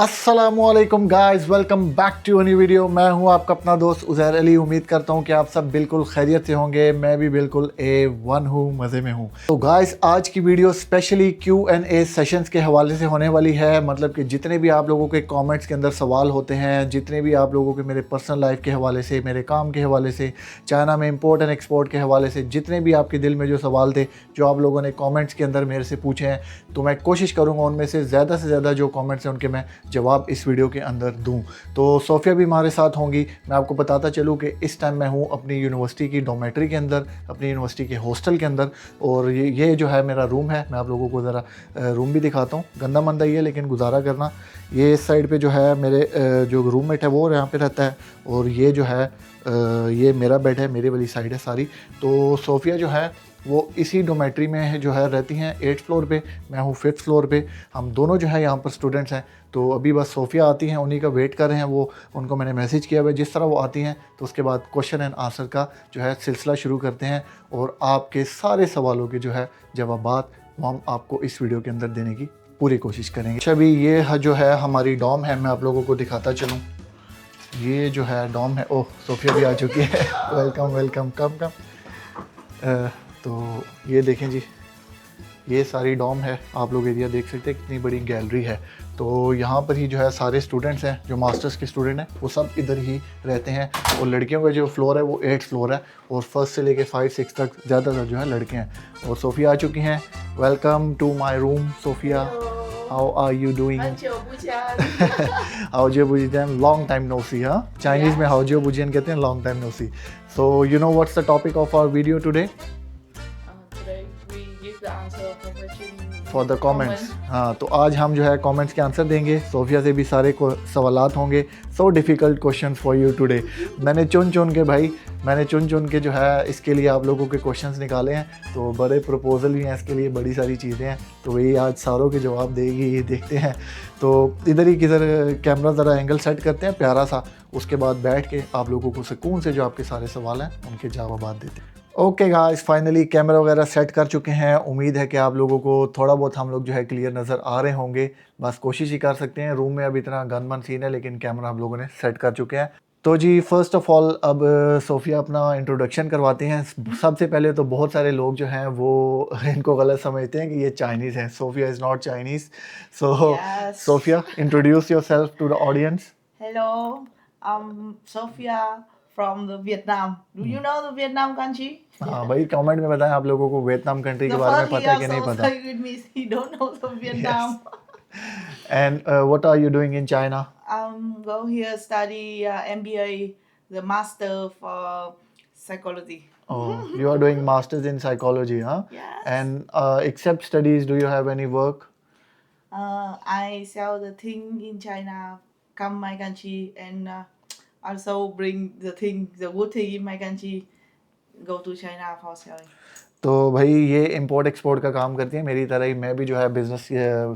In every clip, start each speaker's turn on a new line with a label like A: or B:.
A: अस्सलामुअलैकुम guys, welcome back to a new video. मैं हूं आपका अपना दोस्त उज़ैर अली। उम्मीद करता हूं कि आप सब बिल्कुल खैरियत से होंगे। मैं भी बिल्कुल A1 हूं, मज़े में हूं। तो गाइस, आज की वीडियो स्पेशली Q&A सेशंस के हवाले से होने वाली है। मतलब कि जितने भी आप लोगों के कमेंट्स के अंदर सवाल होते हैं, जितने भी आप लोगों के मेरे पर्सनल लाइफ के हवाले से, मेरे काम के हवाले से, चाइना में इम्पोर्ट एंड एक्सपोर्ट के हवाले से, जितने भी आपके दिल में जो सवाल थे, जो आप लोगों ने कॉमेंट्स के अंदर मेरे से पूछे हैं, तो मैं कोशिश करूँगा उनमें से ज़्यादा जो कॉमेंट्स हैं उनके मैं जवाब इस वीडियो के अंदर दूं। तो सोफ़िया भी हमारे साथ होंगी। मैं आपको बताता चलूं कि इस टाइम मैं हूं अपनी यूनिवर्सिटी की डॉर्मेटरी के अंदर, अपनी यूनिवर्सिटी के हॉस्टल के अंदर। और ये जो है मेरा रूम है। मैं आप लोगों को ज़रा रूम भी दिखाता हूं। गंदा मंदा ही है लेकिन गुजारा करना। ये इस साइड पे जो है मेरे जो रूममेट है वो यहाँ पे रहता है। और ये जो है ये मेरा बेड है, मेरी वाली साइड है सारी। तो सोफ़िया जो है वो इसी डोमेट्री में है जो है रहती हैं 8th फ्लोर पे। मैं हूँ 5th फ्लोर पे। हम दोनों जो है यहाँ पर स्टूडेंट्स हैं। तो अभी बस सोफ़िया आती हैं, उन्हीं का वेट कर रहे हैं। वो उनको मैंने मैसेज किया हुआ है। जिस तरह वो आती हैं तो उसके बाद क्वेश्चन एंड आंसर का जो है सिलसिला शुरू करते हैं। और आपके सारे सवालों के जो है जवाबात हम आपको इस वीडियो के अंदर देने की पूरी कोशिश करेंगे। अच्छा, अभी ये जो है हमारी डॉम है, मैं आप लोगों को दिखाता चलूँ। ये जो है डॉम है। ओह, सोफ़िया भी आ चुकी है। वेलकम वेलकम, कम तो ये देखें जी, ये सारी डॉम है। आप लोग एरिया देख सकते हैं, कितनी बड़ी गैलरी है। तो यहाँ पर ही जो है सारे स्टूडेंट्स हैं, जो मास्टर्स के स्टूडेंट हैं वो सब इधर ही रहते हैं। और लड़कियों का जो फ्लोर है वो 8th फ्लोर है। और फर्स्ट से लेके 5 6 तक ज़्यादातर जो है लड़के हैं। और सोफ़िया आ चुकी हैं। Welcome to my room Sophia. How are you doing? हाउजियो बुजियन, लॉन्ग टाइम नो सी। हाँ, चाइनीज़ में हाउजियो बुजियन कहते हैं, long time no see. So you know what's the topic of our video today?
B: Today we give the answer for question
A: for the comments. हाँ, तो आज हम जो है कमेंट्स के आंसर देंगे। सोफ़िया से भी सारे सवालात होंगे। So difficult questions for you today. मैंने चुन चुन के जो है इसके लिए आप लोगों के क्वेश्चंस निकाले हैं। तो बड़े प्रपोजल भी हैं इसके लिए, बड़ी सारी चीज़ें हैं। तो वही आज सारों के जवाब देगी, ये देखते हैं। तो इधर ही किधर कैमरा ज़रा एंगल सेट करते हैं प्यारा सा। उसके बाद बैठ के आप लोगों को सुकून से जो आपके सारे सवाल हैं उनके जवाब देते हैं। ओके गाइस, फाइनली कैमरा वगैरह सेट कर चुके हैं। उम्मीद है कि आप लोगों को थोड़ा बहुत हम लोग जो है क्लियर नज़र आ रहे होंगे। बस कोशिश ही कर सकते हैं। रूम में अब इतना गन सीन है लेकिन कैमरा हम लोगों ने सेट कर चुके हैं। तो जी, फ़र्स्ट ऑफ़ ऑल अब सोफ़िया अपना इंट्रोडक्शन करवाते हैं। सबसे पहले तो बहुत सारे लोग जो हैं वो इनको गलत समझते हैं कि ये चाइनीज़ है। Sophia is not Chinese. So
B: Yes.
A: Sophia, introduce yourself to the audience.
B: Hello, I'm Sophia from the Vietnam. Do you know the Vietnam country?
A: हाँ भाई, कमेंट में बताएं आप लोगों को वियतनाम कंट्री के
B: The
A: बारे में
B: first
A: पता है
B: year
A: कि नहीं
B: so
A: पता।
B: with me, he don't know the Vietnam.
A: And what are you doing in China?
B: Go here study MBA, the master for psychology.
A: Oh, you are doing masters in psychology, huh?
B: Yes.
A: And except studies, do you have any work?
B: I sell the thing in China, come my country, and also bring the good thing in my country, go to China for selling.
A: तो भाई ये import export का काम करती है मेरी तरह ही। मैं भी जो है बिज़नेस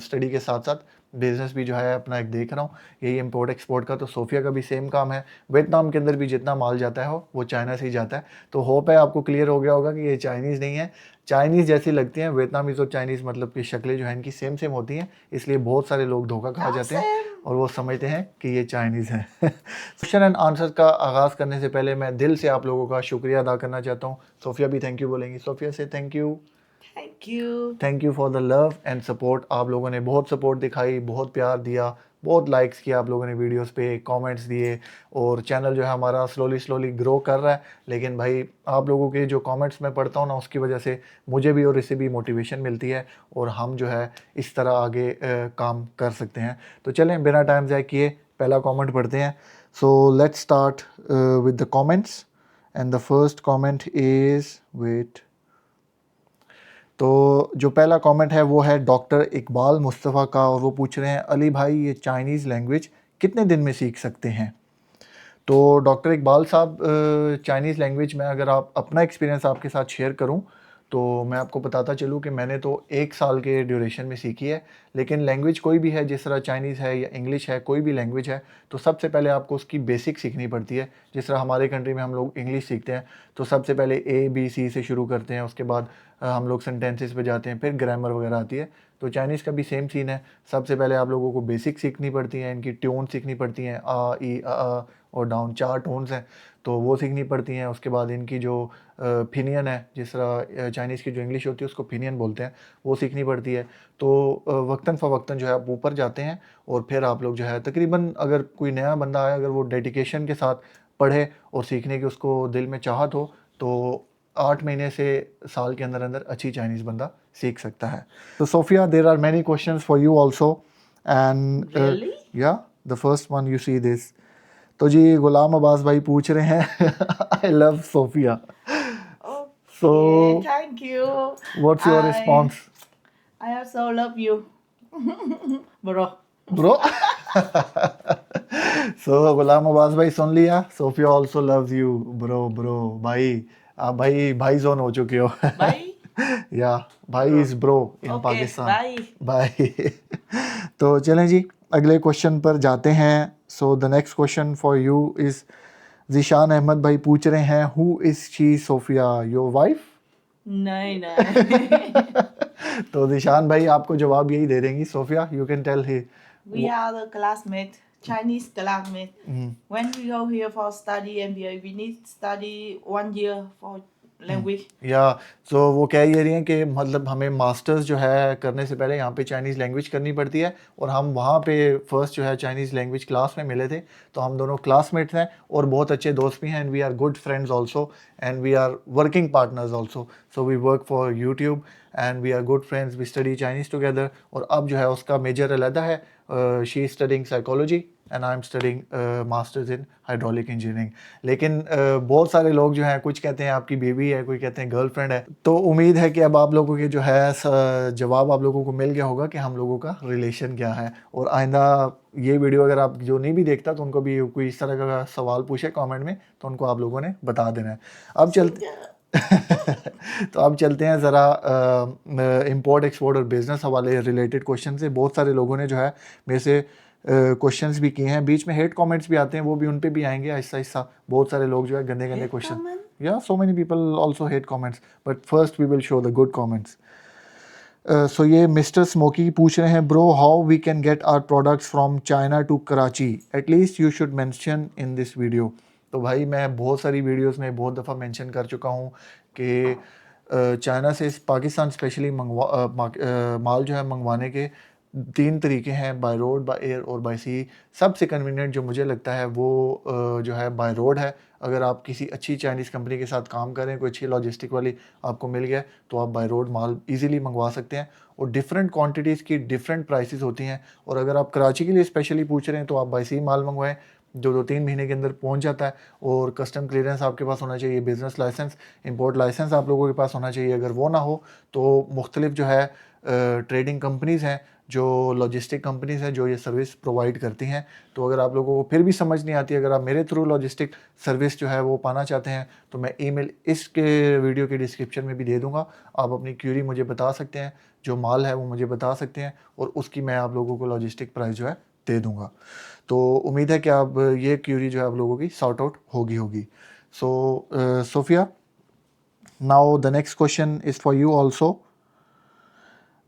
A: स्टडी के साथ साथ बिज़नेस भी जो है अपना एक देख रहा हूँ, यही इंपोर्ट एक्सपोर्ट का। तो सोफ़िया का भी सेम काम है। वियतनाम के अंदर भी जितना माल जाता है वो चाइना से ही जाता है। तो होप है आपको क्लियर हो गया होगा कि ये चाइनीज़ नहीं है। चाइनीज़ जैसी लगती हैं वियतनामीज़ और चाइनीज़, मतलब कि शक्लें जो हैं इनकी सेम होती हैं। इसलिए बहुत सारे लोग धोखा खा जाते हैं और वो समझते हैं कि ये चाइनीज़ हैं। क्वेश्चन एंड आंसर का आगाज़ करने से पहले मैं दिल से आप लोगों का शुक्रिया अदा करना चाहता हूँ। सोफ़िया भी थैंक यू बोलेंगी। सोफ़िया से thank you. Thank you for the love and support. आप लोगों ने बहुत सपोर्ट दिखाई, बहुत प्यार दिया, बहुत लाइक्स किया आप लोगों ने वीडियोस पे, कमेंट्स दिए। और चैनल जो है हमारा स्लोली ग्रो कर रहा है। लेकिन भाई आप लोगों के जो कमेंट्स मैं पढ़ता हूँ ना, उसकी वजह से मुझे भी और इससे भी मोटिवेशन मिलती है और हम जो है इस तरह आगे काम कर सकते हैं। तो चलें बिना टाइम ज़ाय किए पहला कमेंट पढ़ते हैं। So let's start with the comments and the first comment is wait. तो जो पहला कमेंट है वो है डॉक्टर इकबाल मुस्तफ़ा का। और वो पूछ रहे हैं, अली भाई ये चाइनीज़ लैंग्वेज कितने दिन में सीख सकते हैं? तो डॉक्टर इकबाल साहब, चाइनीज़ लैंग्वेज में अगर आप अपना एक्सपीरियंस आपके साथ शेयर करूं तो मैं आपको बताता चलूं कि मैंने तो 1 साल के ड्यूरेशन में सीखी है। लेकिन लैंग्वेज कोई भी है, जिस तरह चाइनीज़ है या इंग्लिश है, कोई भी लैंग्वेज है, तो सबसे पहले आपको उसकी बेसिक सीखनी पड़ती है। जिस तरह हमारे कंट्री में हम लोग इंग्लिश सीखते हैं तो सबसे पहले ABC से शुरू करते हैं, उसके बाद हम लोग सेंटेंसेस पे जाते हैं, फिर ग्रामर वगैरह आती है। तो चाइनीज़ का भी सेम सीन है। सबसे पहले आप लोगों को बेसिक सीखनी पड़ती हैं, इनकी ट्यून सीखनी पड़ती हैं, आ ई और डाउन 4 टोन्स हैं, तो वो सीखनी पड़ती हैं। उसके बाद इनकी जो फिनियन है, जिस तरह चाइनीज़ की जो इंग्लिश होती है उसको फिनियन बोलते हैं, वो सीखनी पड़ती है। तो वक्तन फ़वक्तन जो है आप ऊपर जाते हैं और फिर आप लोग जो है तकरीबन, अगर कोई नया बंदा है, अगर वो डेडिकेशन के साथ पढ़े और सीखने की उसको दिल में चाहत हो, तो 8 महीने से साल के अंदर अंदर अच्छी चाइनीज़ बंदा सीख सकता है। तो Sophia, there are many questions for you also and
B: Really?
A: या the first one you see this. तो जी गुलाम अब्बास भाई पूछ रहे हैं I love Sophia.
B: Okay,
A: So
B: thank you.
A: what's your
B: I
A: response,
B: I also love you, bro.
A: bro? So Ghulam Abbas भाई सुन लिया, Sophia also loves you bro भाई। आप भाई जोन हो चुके हो।
B: Bye.
A: या भाई
B: Bro.
A: Is bro in
B: Okay,
A: Pakistan.
B: bye.
A: Bye. तो चलें जी अगले क्वेश्चन पर जाते हैं। So the next question for you is Zeeshan Ahmed भाई पूछ रहे हैं, who is she Sophia your wife?
B: नहीं नहीं.
A: तो ज़ीशान भाई आपको जवाब यही दे देंगी, सोफिया यू कैन टेल ही।
B: We are the classmate, Chinese classmate. When we go here for study MBA, we need study 1 year for language.
A: या सो वो कह ये रही हैं कि मतलब हमें मास्टर्स जो है करने से पहले यहाँ पे चाइनीज़ लैंग्वेज करनी पड़ती है, और हम वहाँ पे फर्स्ट जो है चाइनीज़ लैंग्वेज क्लास में मिले थे, तो हम दोनों क्लासमेट्स हैं और बहुत अच्छे दोस्त भी हैं, and we are good friends also and we are working partners also. So we work for YouTube and we are good friends, we study Chinese together. और अब जो है उसका मेजर अलहदा है, she is studying psychology and I am studying masters in hydraulic engineering. लेकिन बहुत सारे लोग जो हैं, कुछ कहते हैं आपकी बेबी है, कोई कहते हैं गर्लफ्रेंड है। तो उम्मीद है कि अब आप लोगों के जो है जवाब आप लोगों को मिल गया होगा कि हम लोगों का रिलेशन क्या है। और आइंदा ये वीडियो अगर आप जो नहीं भी देखता तो उनको भी कोई इस तरह का सवाल पूछे कमेंट में, तो उनको आप लोगों ने बता देना है। अब चलते तो अब चलते हैं ज़रा इंपोर्ट एक्सपोर्ट और बिज़नेस हवाले रिलेटेड क्वेश्चन से। बहुत सारे लोगों ने जो है मेरे से क्वेश्चंस भी किए हैं, बीच में हेट कमेंट्स भी आते हैं, वो भी उन पे भी आएंगे आहिस्ता आहिस्ता। बहुत सारे लोग जो है गंदे गंदे क्वेश्चन, या so many people also hate comments, but first we will show the good comments. So ये मिस्टर स्मोकी पूछ रहे हैं, bro how we can get our products from China to Karachi, at least you should mention in this video. तो भाई मैं बहुत सारी videos में बहुत दफ़ा मेंशन कर चुका हूँ कि चाइना से पाकिस्तान स्पेशली माल जो है मंगवाने के 3 तरीके हैं, बाय रोड, बाय एयर और बाय सी। सबसे कन्वीनियंट जो मुझे लगता है वो जो है बाय रोड है। अगर आप किसी अच्छी चाइनीज़ कंपनी के साथ काम करें, कोई अच्छी लॉजिस्टिक वाली आपको मिल गया, तो आप बाय रोड माल इजीली मंगवा सकते हैं, और डिफरेंट क्वांटिटीज़ की डिफरेंट प्राइसेस होती हैं। और अगर आप कराची के लिए स्पेशली पूछ रहे हैं तो आप बाय सी माल मंगवाएं, जो 2-3 महीने के अंदर पहुंच जाता है। और कस्टम क्लियरेंस आपके पास होना चाहिए, बिज़नेस लाइसेंस, इंपोर्ट लाइसेंस आप लोगों के पास होना चाहिए। अगर वो ना हो तो मुख्तलिफ जो है ट्रेडिंग कंपनीज़ हैं, जो लॉजिस्टिक कंपनीज़ हैं, जो ये सर्विस प्रोवाइड करती हैं। तो अगर आप लोगों को फिर भी समझ नहीं आती, अगर आप मेरे थ्रू लॉजिस्टिक सर्विस जो है वो पाना चाहते हैं, तो मैं ईमेल इसके वीडियो के डिस्क्रिप्शन में भी दे दूंगा। आप अपनी क्यूरी मुझे बता सकते हैं, जो माल है वो मुझे बता सकते हैं, और उसकी मैं आप लोगों को लॉजिस्टिक प्राइस जो है दे दूंगा। तो उम्मीद है कि आप ये क्यूरी जो है आप लोगों की सॉर्ट आउट होगी। So Sophia, now the next question is for you also,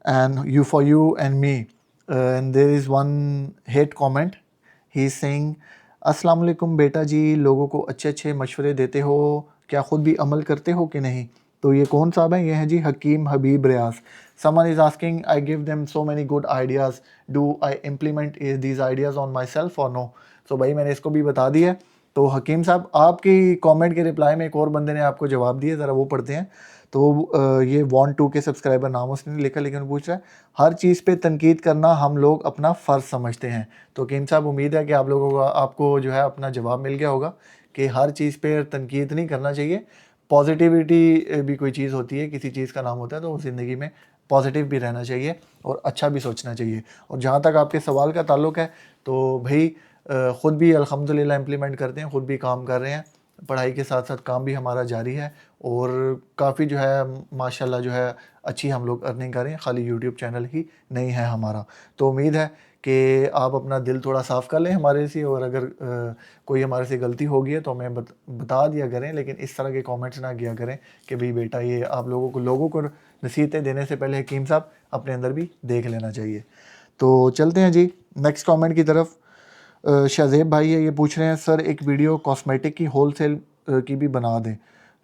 A: and for you and me, and there is one hate comment. He is saying, अस्सलाम वालेकुम बेटा जी, लोगों को अच्छे अच्छे मशवरे देते हो, क्या ख़ुद भी अमल करते हो कि नहीं? तो ये कौन साहब हैं? ये हैं जी हकीम हबीब रियाज। Someone is asking, I give them so many good ideas, do I implement these ideas on myself or no? So भाई मैंने इसको भी बता दिया है। तो हकीम साहब, आपकी कमेंट के रिप्लाई में एक और बंदे ने आपको जवाब दिया, ज़रा वो पढ़ते हैं। तो ये 1-2 के सब्सक्राइबर, नाम उसने लिखा, लेकिन पूछ रहा है, हर चीज़ पे तनकीद करना हम लोग अपना फ़र्ज़ समझते हैं। तो हकीम साहब, उम्मीद है कि आप लोगों का आपको जो है अपना जवाब मिल गया होगा कि हर चीज़ पे तनकीद नहीं करना चाहिए। पॉजिटिविटी भी कोई चीज़ होती है, किसी चीज़ का नाम होता है, तो ज़िंदगी में पॉजिटिव भी रहना चाहिए और अच्छा भी सोचना चाहिए। और जहाँ तक आपके सवाल का ताल्लुक़ है, तो भाई ख़ुद भी अल्हम्दुलिल्लाह इम्प्लीमेंट करते हैं, ख़ुद भी काम कर रहे हैं, पढ़ाई के साथ साथ काम भी हमारा जारी है, और काफ़ी जो है माशाल्लाह जो है अच्छी हम लोग अर्निंग कर रहे हैं। खाली यूट्यूब चैनल ही नहीं है हमारा। तो उम्मीद है कि आप अपना दिल थोड़ा साफ़ कर लें हमारे से, और अगर कोई हमारे से गलती हो गई है तो हमें बता दिया करें, लेकिन इस तरह के कमेंट्स ना किया करें कि भाई बेटा ये आप लोगों को नसीहतें देने से पहले हकीम साहब अपने अंदर भी देख लेना चाहिए। तो चलते हैं जी नेक्स्ट कमेंट की तरफ। शाहजेब भाई है, ये पूछ रहे हैं सर एक वीडियो कॉस्मेटिक की होलसेल की भी बना दें।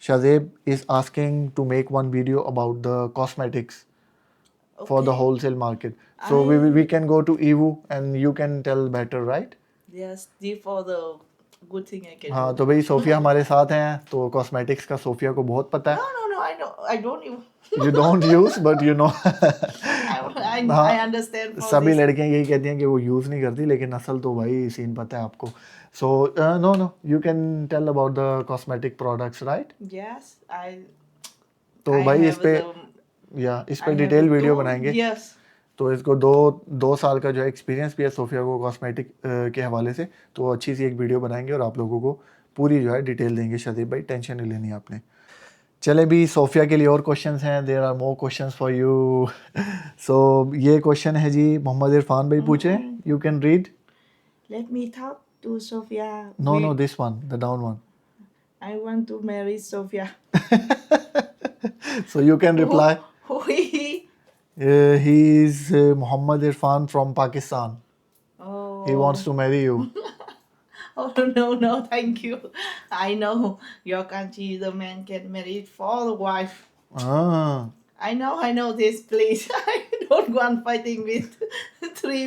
A: Shahzeb is asking to make one video about the cosmetics for the
B: Okay.
A: wholesale market. So we can go to Evu and you can tell better, right?
B: Yes, for the good thing I can
A: हाँ
B: do.
A: तो भाई Sophia हमारे साथ हैं, तो cosmetics का Sophia को बहुत पता है।
B: No, I know. I don't even.
A: You don't use but you know
B: I understand for
A: सभी
B: this.
A: लड़कियां यही कहती हैं कि वो यूज़ नहीं करती, लेकिन असल तो भाई सीन पता है आपको। So no you can tell about the cosmetic products, right?
B: Yes,
A: तो
B: I
A: भाई
B: have
A: इस पे
B: I have
A: detail
B: the
A: video
B: tool.
A: बनाएंगे।
B: Yes.
A: तो इसको दो साल का जो है एक्सपीरियंस भी है सोफिया को कॉस्मेटिक के हवाले से, तो अच्छी सी एक वीडियो बनाएंगे और आप लोगों को पूरी जो है डिटेल देंगे। शादी भाई टेंशन नहीं लेनी आपने। चले भी सोफिया के लिए और क्वेश्चंस हैं, there are more questions for you. So ये क्वेश्चन है जी मोहम्मद इरफान भाई पूछे, you can read.
B: Let me talk to Sophia.
A: No this one, the down one.
B: I want to marry Sophia.
A: So you can reply.
B: Who he?
A: He is Muhammad Irfan from Pakistan.
B: Oh.
A: He wants to marry you.
B: Oh no, thank you. I know your country, the man can marry for the wife.
A: Ah.
B: I know this, please. I don't want fighting with three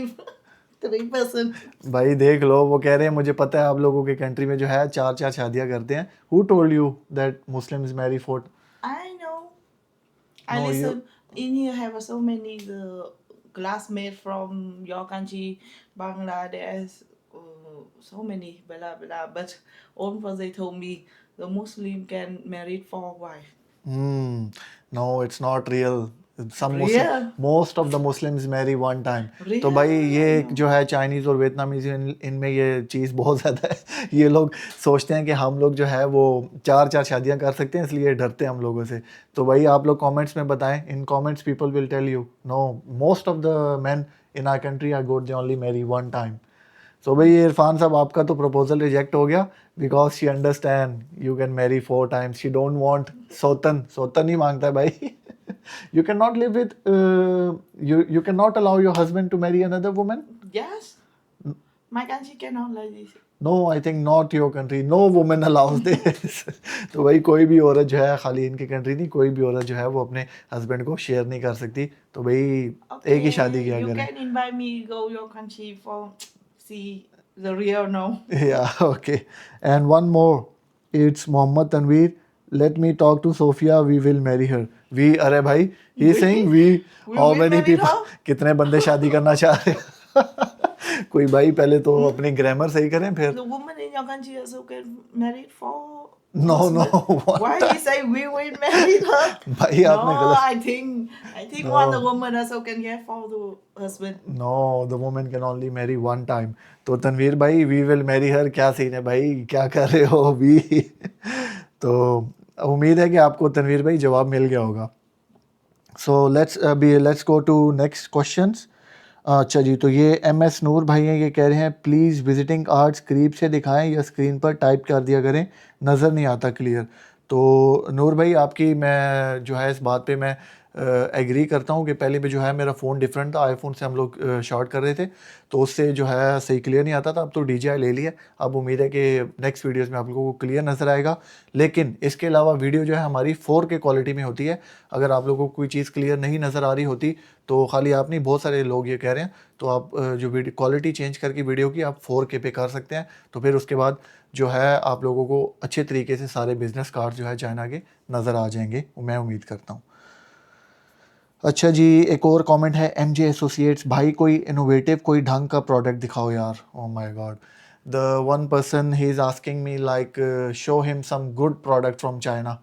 B: person.
A: भाई देख लो, वो कह रहे हैं मुझे पता है आप लोगों के कंट्री में जो है चार शादियां करते हैं। Who told you that Muslims marry four?
B: I know. I
A: No,
B: listen. In here have so many the classmates from your country, Bangladesh, so many blah blah. But all they told me the Muslim can marry four wife.
A: No, it's not real.
B: Real?
A: Most of the Muslims marry one time.
B: Real?
A: तो भाई ये जो है Chinese और Vietnamese इनमें ये चीज़ बहुत ज़्यादा है। ये लोग सोचते हैं कि हम लोग जो है वो चार शादियां कर सकते हैं, इसलिए डरते हैं हम लोगों से। तो भाई आप लोग कमेंट्स में बताएं, in comments people will tell you no most of the men in our country are good, they only marry one time. So भाई इरफान साहब आपका तो प्रपोजल रिजेक्ट हो गया, because she understand you can marry 4 times, she don't want सोतन ही मांगता है भाई। You cannot live with you cannot allow your husband to marry another woman.
B: Yes. My country cannot like this.
A: No, I think not your country. No woman allows this. तो भाई कोई भी औरत जो है, खाली इनकी कंट्री नहीं, कोई भी औरत जो है वो अपने हस्बैंड को शेयर नहीं कर सकती। तो भाई एक ही शादी किया
B: You
A: करें।
B: can invite me go your country for see the real now.
A: Yeah, okay. And one more. It's Mohammed Tanveer. Let me talk to Sophia. We will marry her. We, अरे भाई, he's saying we. How
B: will
A: many
B: marry
A: people?
B: her?
A: कितने बंदे शादी करना चाह रहे हैं? कोई भाई पहले तो अपनी ग्रामर सही करें फिर।
B: The woman in your country also get married for.
A: No.
B: Why he say we will marry her?
A: भाई आपने
B: No,
A: गलत।
B: I think one the woman also can get for the husband.
A: No, the woman can only marry one time. तो तनवीर भाई we will marry her क्या scene है भाई, क्या कर रहे हो भी? तो उम्मीद है कि आपको तनवीर भाई जवाब मिल गया होगा। So let's go to next questions. अच्छा जी, तो ये MS नूर भाई हैं, ये कह रहे हैं प्लीज़ विजिटिंग आर्ट्स करीब से दिखाएं या स्क्रीन पर टाइप कर दिया करें, नज़र नहीं आता क्लियर। तो नूर भाई आपकी मैं जो है इस बात पे मैं एग्री करता हूँ कि पहले भी जो है मेरा फ़ोन डिफरेंट था, आईफोन से हम लोग शॉट कर रहे थे तो उससे जो है सही क्लियर नहीं आता था। अब तो DJI ले लिया, अब उम्मीद है कि नेक्स्ट वीडियोस में आप लोगों को क्लियर नज़र आएगा। लेकिन इसके अलावा वीडियो जो है हमारी 4K क्वालिटी में होती है। अगर आप लोगों को कोई चीज़ क्लियर नहीं नज़र आ रही होती तो खाली आप नहीं, बहुत सारे लोग ये कह रहे हैं, तो आप जो वीडियो क्वालिटी चेंज करके वीडियो की आप 4K पे कर सकते हैं। तो फिर उसके बाद जो है आप लोगों को अच्छे तरीके से सारे बिजनेस कार्ड जो है चाइना के नज़र आ जाएंगे, मैं उम्मीद करता हूँ। अच्छा जी, एक और कमेंट है MJ एसोसिएट्स, भाई कोई इनोवेटिव कोई ढंग का प्रोडक्ट दिखाओ यार। Oh my God, the one person he is asking me like show him some good product from China.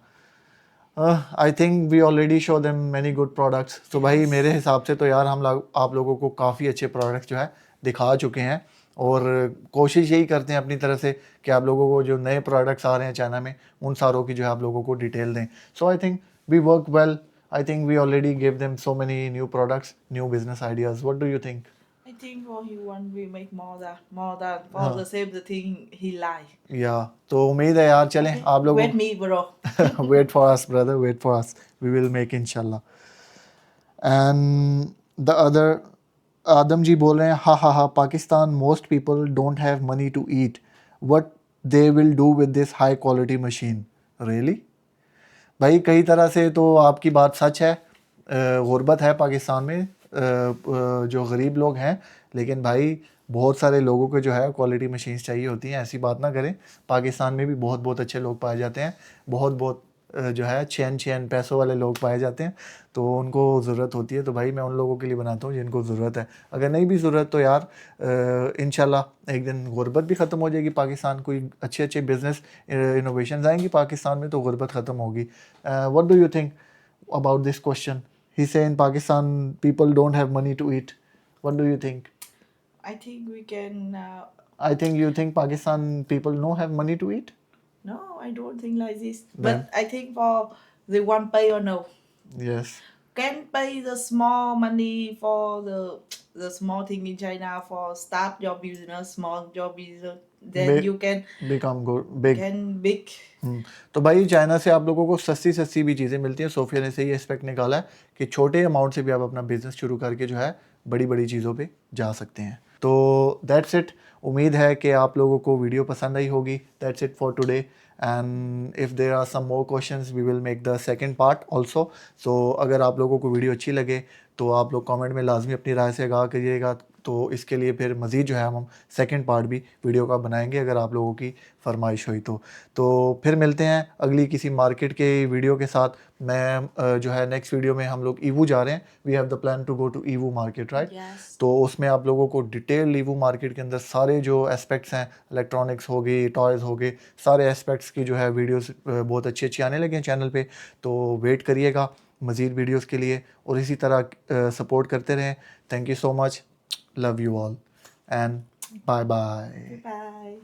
A: I think we already show them many good products. तो भाई मेरे हिसाब से तो यार हम आप लोगों को काफ़ी अच्छे प्रोडक्ट्स जो है दिखा चुके हैं, और कोशिश यही करते हैं अपनी तरफ से कि आप लोगों को जो नए प्रोडक्ट्स आ रहे हैं चाइना में उन सारों की जो है आप लोगों को डिटेल दें। So I think we work well. I think we already gave them so many new products, new business ideas. What do you think?
B: I think for he want we make more than for
A: हाँ
B: the same the thing he like.
A: या तो उम्मीद है यार चलें
B: Okay,
A: आप लोगों
B: wait me, bro.
A: Wait for us brother wait for us we will make इंशाल्लाह and the other Adam ji बोल रहे हैं हा हा हा Pakistan most people don't have money to eat what they will do with this high quality machine really भाई कई तरह से तो आपकी बात सच है गुर्बत है पाकिस्तान में जो गरीब लोग हैं लेकिन भाई बहुत सारे लोगों को जो है क्वालिटी मशीन्स चाहिए होती हैं ऐसी बात ना करें पाकिस्तान में भी बहुत बहुत अच्छे लोग पाए जाते हैं बहुत बहुत जो है चैन पैसों वाले लोग पाए जाते हैं तो उनको ज़रूरत होती है तो भाई मैं उन लोगों के लिए बनाता हूँ जिनको ज़रूरत है अगर नहीं भी ज़रूरत तो यार इंशाल्लाह एक दिन गुर्बत भी ख़त्म हो जाएगी पाकिस्तान कोई अच्छे अच्छे बिज़नेस इनोवेशंस आएंगी पाकिस्तान में तो गुर्बत ख़त्म होगी what do you think about this question he say in Pakistan people don't have money to eat what do you think
B: I think we can.
A: I think you think Pakistan people no have money to eat
B: No, I don't think like this.
A: Then?
B: But I think for they want pay or no.
A: Yes
B: Can pay the small money for the small thing in China for start your business, small job business. Then
A: Big.
B: you can
A: become big
B: can big.
A: तो भाई China से आप लोगों को सस्ती सस्ती भी चीज़ें मिलती हैं सोफिया ने सही एस्पेक्ट निकाला है कि छोटे अमाउंट से भी आप अपना बिजनेस शुरू करके जो है बड़ी बड़ी चीज़ों पे जा सकते हैं तो दैट्स इट उम्मीद है कि आप लोगों को वीडियो पसंद आई होगी that's it for today and if there are some more questions we will make the second part also so अगर आप लोगों को वीडियो अच्छी लगे तो आप लोग कमेंट में लाजमी अपनी राय से आगाह करिएगा तो इसके लिए फिर मज़ीद जो है हम सेकंड पार्ट भी वीडियो का बनाएंगे अगर आप लोगों की फरमाइश हुई तो फिर मिलते हैं अगली किसी मार्केट के वीडियो के साथ मैं जो है नेक्स्ट वीडियो में हम लोग ईवू जा रहे हैं we have the plan to go to Yiwu market right
B: Yes.
A: तो उसमें आप लोगों को डिटेल ईवू मार्केट के अंदर सारे जो एस्पेक्ट्स हैं इलेक्ट्रॉनिक्स हो गई टॉयज़ हो गए सारे एस्पेक्ट्स की जो है वीडियोस बहुत अच्छी अच्छी आने लगे हैं चैनल पे तो वेट करिएगा मज़ीद वीडियोस के लिए और इसी तरह सपोर्ट करते रहें thank you so much love you all and bye bye
B: Bye.